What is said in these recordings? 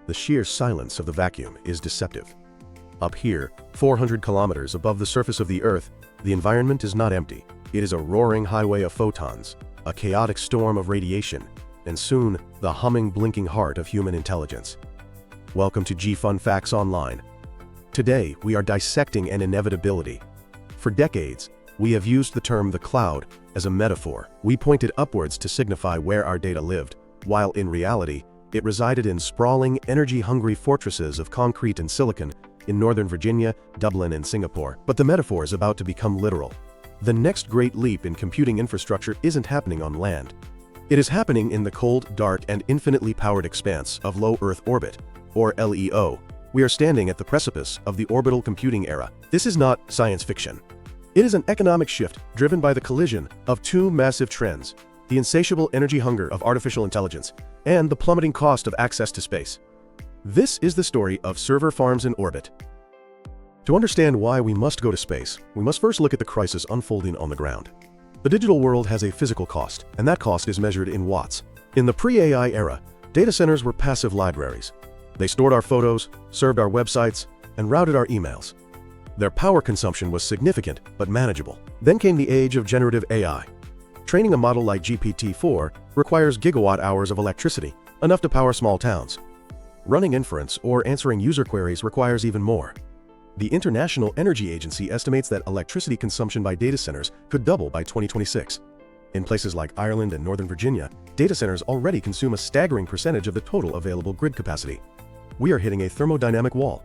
the sheer silence of the vacuum is deceptive. Up here, 400 kilometers above the surface of the Earth, the environment is not empty. It is a roaring highway of photons, a chaotic storm of radiation, and soon, the humming, blinking heart of human intelligence. Welcome to G-Fun Facts Online. Today, we are dissecting an inevitability. For decades, we have used the term the cloud as a metaphor. We pointed upwards to signify where our data lived, while in reality, it resided in sprawling, energy-hungry fortresses of concrete and silicon in Northern Virginia, Dublin, and Singapore. But the metaphor is about to become literal. The next great leap in computing infrastructure isn't happening on land. It is happening in the cold, dark, and infinitely powered expanse of low Earth orbit, or LEO. We are standing at the precipice of the orbital computing era. This is not science fiction. It is an economic shift driven by the collision of two massive trends: the insatiable energy hunger of artificial intelligence and the plummeting cost of access to space. This is the story of server farms in orbit. To understand why we must go to space, we must first look at the crisis unfolding on the ground. The digital world has a physical cost, and that cost is measured in watts. In the pre-AI era, data centers were passive libraries. They stored our photos, served our websites, and routed our emails. Their power consumption was significant, but manageable. Then came the age of generative AI. Training a model like GPT-4 requires gigawatt hours of electricity, enough to power small towns. Running inference or answering user queries requires even more. The International Energy Agency estimates that electricity consumption by data centers could double by 2026. In places like Ireland and Northern Virginia, data centers already consume a staggering percentage of the total available grid capacity. We are hitting a thermodynamic wall.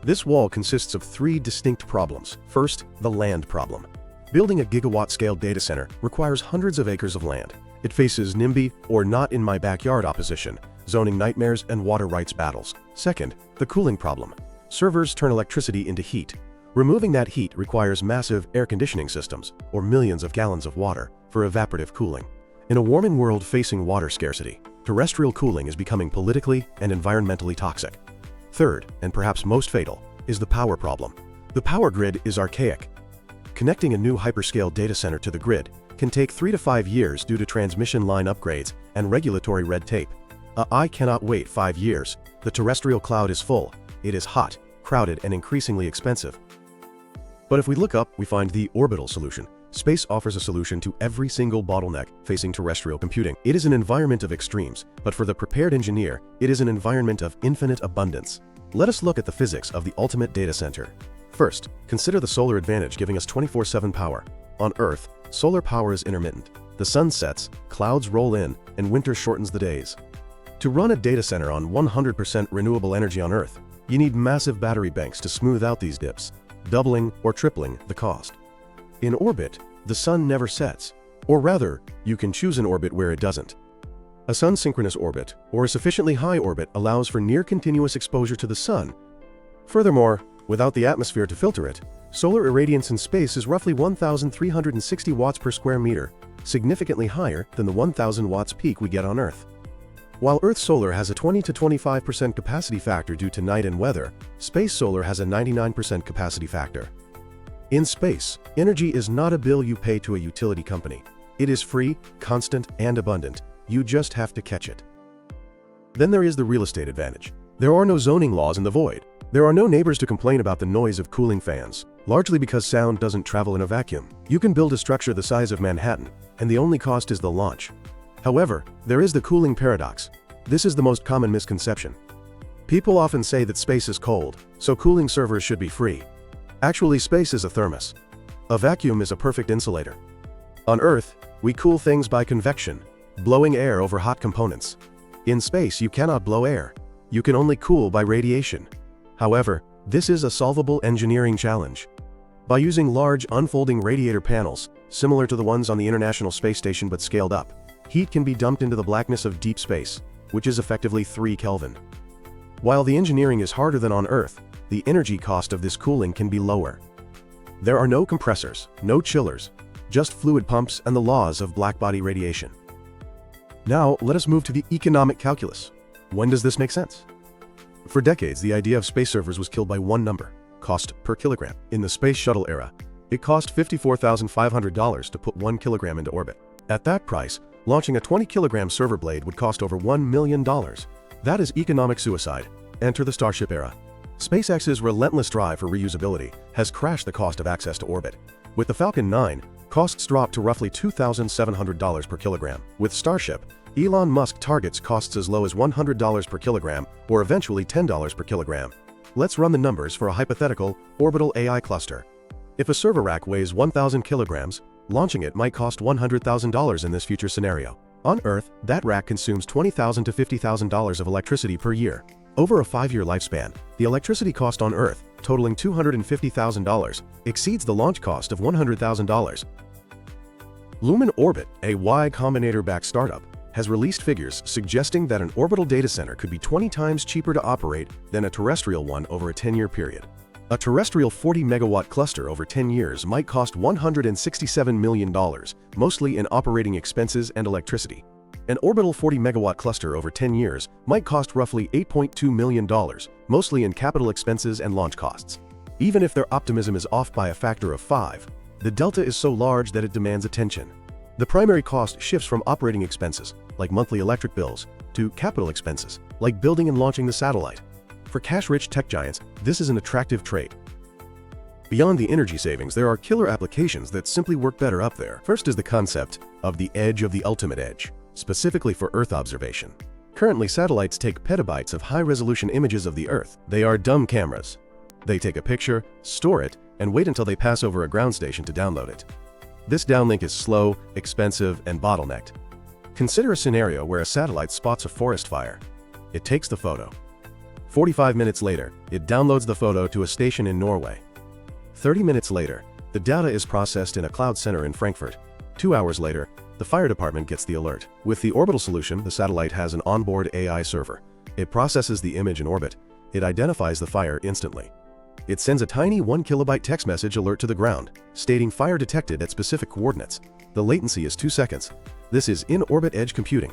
This wall consists of three distinct problems. First, the land problem. Building a gigawatt-scale data center requires hundreds of acres of land. It faces NIMBY, or not in my backyard opposition, zoning nightmares, and water rights battles. Second, the cooling problem. Servers turn electricity into heat. Removing that heat requires massive air conditioning systems, or millions of gallons of water, for evaporative cooling. In a warming world facing water scarcity, terrestrial cooling is becoming politically and environmentally toxic. Third, and perhaps most fatal, is the power problem. The power grid is archaic. Connecting a new hyperscale data center to the grid can take 3 to 5 years due to transmission line upgrades and regulatory red tape. I cannot wait 5 years. The terrestrial cloud is full. It is hot, crowded, and increasingly expensive. But if we look up, we find the orbital solution. Space offers a solution to every single bottleneck facing terrestrial computing. It is an environment of extremes, but for the prepared engineer, it is an environment of infinite abundance. Let us look at the physics of the ultimate data center. First, consider the solar advantage giving us 24/7 power. On Earth, solar power is intermittent. The sun sets, clouds roll in, and winter shortens the days. To run a data center on 100% renewable energy on Earth, you need massive battery banks to smooth out these dips, doubling or tripling the cost. In orbit, the sun never sets. Or rather, you can choose an orbit where it doesn't. A sun-synchronous orbit, or a sufficiently high orbit, allows for near-continuous exposure to the sun. Furthermore, without the atmosphere to filter it, solar irradiance in space is roughly 1,360 watts per square meter, significantly higher than the 1,000 watts peak we get on Earth. While Earth solar has a 20 to 25% capacity factor due to night and weather, space solar has a 99% capacity factor. In space, energy is not a bill you pay to a utility company. It is free, constant, and abundant. You just have to catch it. Then there is the real estate advantage. There are no zoning laws in the void. There are no neighbors to complain about the noise of cooling fans, largely because sound doesn't travel in a vacuum. You can build a structure the size of Manhattan, and the only cost is the launch. However, there is the cooling paradox. This is the most common misconception. People often say that space is cold, so cooling servers should be free. Actually, space is a thermos. A vacuum is a perfect insulator. On Earth, we cool things by convection, blowing air over hot components. In space, you cannot blow air. You can only cool by radiation. However, this is a solvable engineering challenge. By using large, unfolding radiator panels, similar to the ones on the International Space Station but scaled up, heat can be dumped into the blackness of deep space, which is effectively 3 Kelvin. While the engineering is harder than on Earth, the energy cost of this cooling can be lower. There are no compressors, no chillers, just fluid pumps and the laws of blackbody radiation. Now, let us move to the economic calculus. When does this make sense? For decades, the idea of space servers was killed by one number: cost per kilogram. In the space shuttle era, it cost $54,500 to put 1 kilogram into orbit. At that price, launching a 20-kilogram server blade would cost over $1 million. That is economic suicide. Enter the Starship era. SpaceX's relentless drive for reusability has crashed the cost of access to orbit. With the Falcon 9, costs dropped to roughly $2,700 per kilogram. With Starship, Elon Musk targets costs as low as $100 per kilogram or eventually $10 per kilogram. Let's run the numbers for a hypothetical orbital AI cluster. If a server rack weighs 1,000 kilograms, launching it might cost $100,000 in this future scenario. On Earth, that rack consumes $20,000 to $50,000 of electricity per year. Over a 5-year lifespan, the electricity cost on Earth, totaling $250,000, exceeds the launch cost of $100,000. Lumen Orbit, a Y Combinator-backed startup, has released figures suggesting that an orbital data center could be 20 times cheaper to operate than a terrestrial one over a 10-year period. A terrestrial 40-megawatt cluster over 10 years might cost $167 million, mostly in operating expenses and electricity. An orbital 40-megawatt cluster over 10 years might cost roughly $8.2 million, mostly in capital expenses and launch costs. Even if their optimism is off by a factor of 5, the delta is so large that it demands attention. The primary cost shifts from operating expenses, like monthly electric bills, to capital expenses, like building and launching the satellite. For cash-rich tech giants, this is an attractive trade. Beyond the energy savings, there are killer applications that simply work better up there. First is the concept of the edge of the ultimate edge, specifically for Earth observation. Currently, satellites take petabytes of high-resolution images of the Earth. They are dumb cameras. They take a picture, store it, and wait until they pass over a ground station to download it. This downlink is slow, expensive, and bottlenecked. Consider a scenario where a satellite spots a forest fire. It takes the photo. 45 minutes later, it downloads the photo to a station in Norway. 30 minutes later, the data is processed in a cloud center in Frankfurt. 2 hours later, the fire department gets the alert. With the orbital solution, the satellite has an onboard AI server. It processes the image in orbit. It identifies the fire instantly. It sends a tiny 1 kilobyte text message alert to the ground, stating fire detected at specific coordinates. The latency is 2 seconds. This is in-orbit edge computing.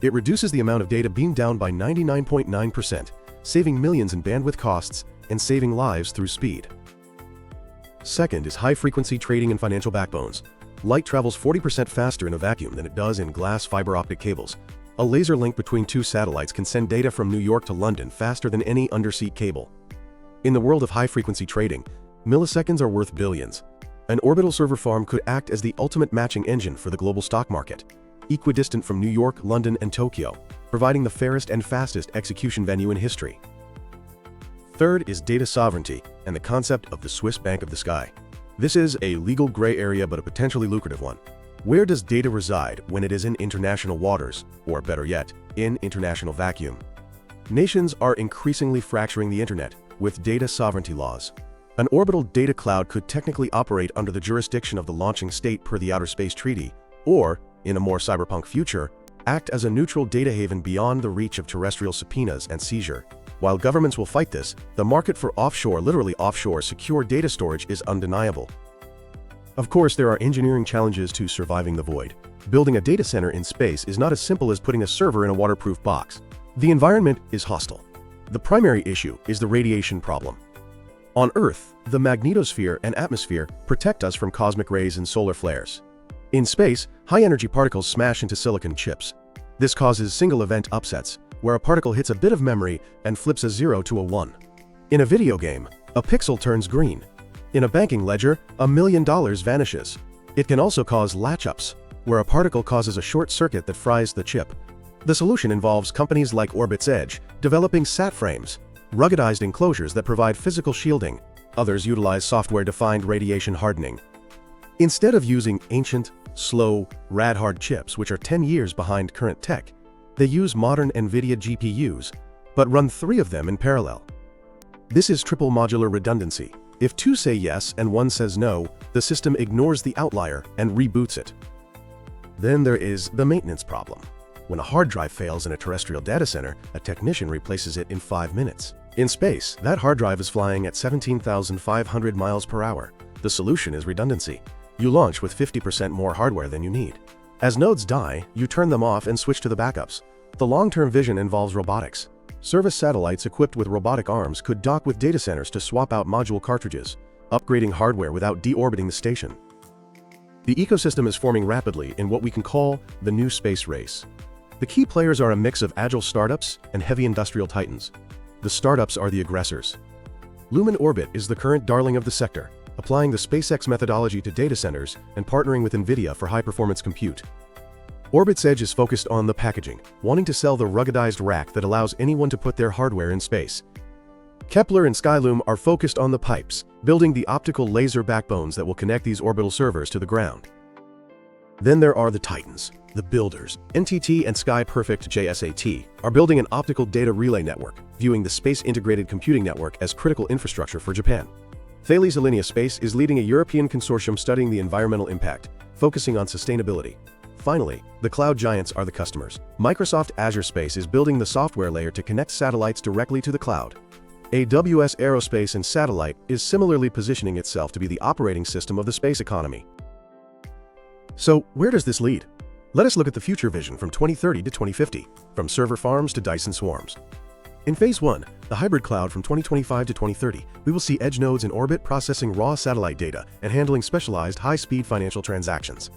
It reduces the amount of data beamed down by 99.9%, saving millions in bandwidth costs and saving lives through speed. Second is high-frequency trading and financial backbones. Light travels 40% faster in a vacuum than it does in glass fiber optic cables. A laser link between two satellites can send data from New York to London faster than any undersea cable. In the world of high-frequency trading, milliseconds are worth billions. An orbital server farm could act as the ultimate matching engine for the global stock market, equidistant from New York, London, and Tokyo, providing the fairest and fastest execution venue in history. Third is data sovereignty and the concept of the Swiss Bank of the Sky. This is a legal gray area but a potentially lucrative one. Where does data reside when it is in international waters, or better yet, in international vacuum? Nations are increasingly fracturing the internet with data sovereignty laws. An orbital data cloud could technically operate under the jurisdiction of the launching state per the Outer Space Treaty, or, in a more cyberpunk future, act as a neutral data haven beyond the reach of terrestrial subpoenas and seizure. While governments will fight this, the market for offshore, literally offshore, secure data storage is undeniable. Of course, there are engineering challenges to surviving the void. Building a data center in space is not as simple as putting a server in a waterproof box. The environment is hostile. The primary issue is the radiation problem. On Earth, the magnetosphere and atmosphere protect us from cosmic rays and solar flares. In space, high-energy particles smash into silicon chips. This causes single-event upsets, where a particle hits a bit of memory and flips a 0 to a 1. In a video game, a pixel turns green. In a banking ledger, $1 million vanishes. It can also cause latch-ups, where a particle causes a short circuit that fries the chip. The solution involves companies like Orbit's Edge, developing SAT frames, ruggedized enclosures that provide physical shielding. Others utilize software-defined radiation hardening. Instead of using ancient, slow, rad-hard chips which are 10 years behind current tech, they use modern NVIDIA GPUs, but run 3 of them in parallel. This is triple modular redundancy. If 2 say yes and 1 says no, the system ignores the outlier and reboots it. Then there is the maintenance problem. When a hard drive fails in a terrestrial data center, a technician replaces it in 5 minutes. In space, that hard drive is flying at 17,500 miles per hour. The solution is redundancy. You launch with 50% more hardware than you need. As nodes die, you turn them off and switch to the backups. The long-term vision involves robotics. Service satellites equipped with robotic arms could dock with data centers to swap out module cartridges, upgrading hardware without deorbiting the station. The ecosystem is forming rapidly in what we can call the new space race. The key players are a mix of agile startups and heavy industrial titans. The startups are the aggressors. Lumen Orbit is the current darling of the sector, applying the SpaceX methodology to data centers and partnering with NVIDIA for high-performance compute. Orbit's edge is focused on the packaging, wanting to sell the ruggedized rack that allows anyone to put their hardware in space. Kepler and Skyloom are focused on the pipes, building the optical laser backbones that will connect these orbital servers to the ground. Then there are the titans, the builders. NTT and Sky Perfect JSAT are building an optical data relay network, viewing the Space Integrated Computing Network as critical infrastructure for Japan. Thales Alenia Space is leading a European consortium studying the environmental impact, focusing on sustainability. Finally, the cloud giants are the customers. Microsoft Azure Space is building the software layer to connect satellites directly to the cloud. AWS Aerospace and Satellite is similarly positioning itself to be the operating system of the space economy. So, where does this lead? Let us look at the future vision from 2030 to 2050, from server farms to Dyson swarms. In Phase 1, the hybrid cloud from 2025 to 2030, we will see edge nodes in orbit processing raw satellite data and handling specialized high-speed financial transactions.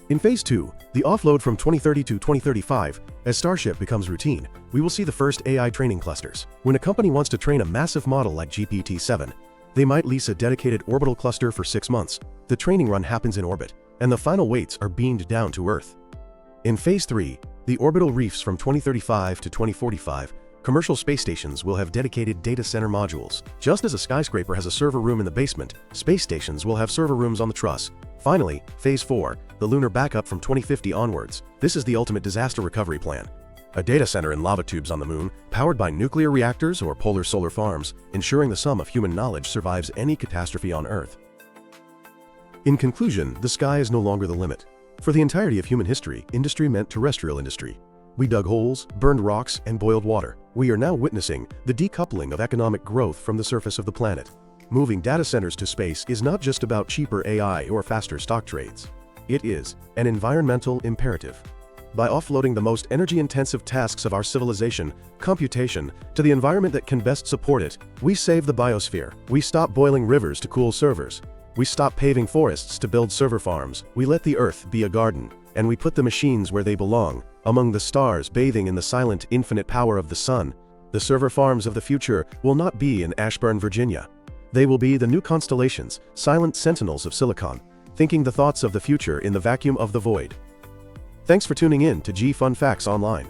In Phase 2, the offload from 2030 to 2035, as Starship becomes routine, we will see the first AI training clusters. When a company wants to train a massive model like GPT-7, they might lease a dedicated orbital cluster for 6 months. The training run happens in orbit, and the final weights are beamed down to Earth. In Phase 3, the orbital reefs from 2035 to 2045, commercial space stations will have dedicated data center modules. Just as a skyscraper has a server room in the basement, space stations will have server rooms on the truss. Finally, Phase 4, the lunar backup from 2050 onwards. This is the ultimate disaster recovery plan. A data center in lava tubes on the moon, powered by nuclear reactors or polar solar farms, ensuring the sum of human knowledge survives any catastrophe on Earth. In conclusion, the sky is no longer the limit. For the entirety of human history, industry meant terrestrial industry. We dug holes, burned rocks, and boiled water. We are now witnessing the decoupling of economic growth from the surface of the planet. Moving data centers to space is not just about cheaper AI or faster stock trades. It is an environmental imperative. By offloading the most energy-intensive tasks of our civilization, computation, to the environment that can best support it, we save the biosphere. We stop boiling rivers to cool servers. We stop paving forests to build server farms. We let the Earth be a garden, and we put the machines where they belong, among the stars bathing in the silent, infinite power of the sun. The server farms of the future will not be in Ashburn, Virginia. They will be the new constellations, silent sentinels of silicon, thinking the thoughts of the future in the vacuum of the void. Thanks for tuning in to G Fun Facts Online.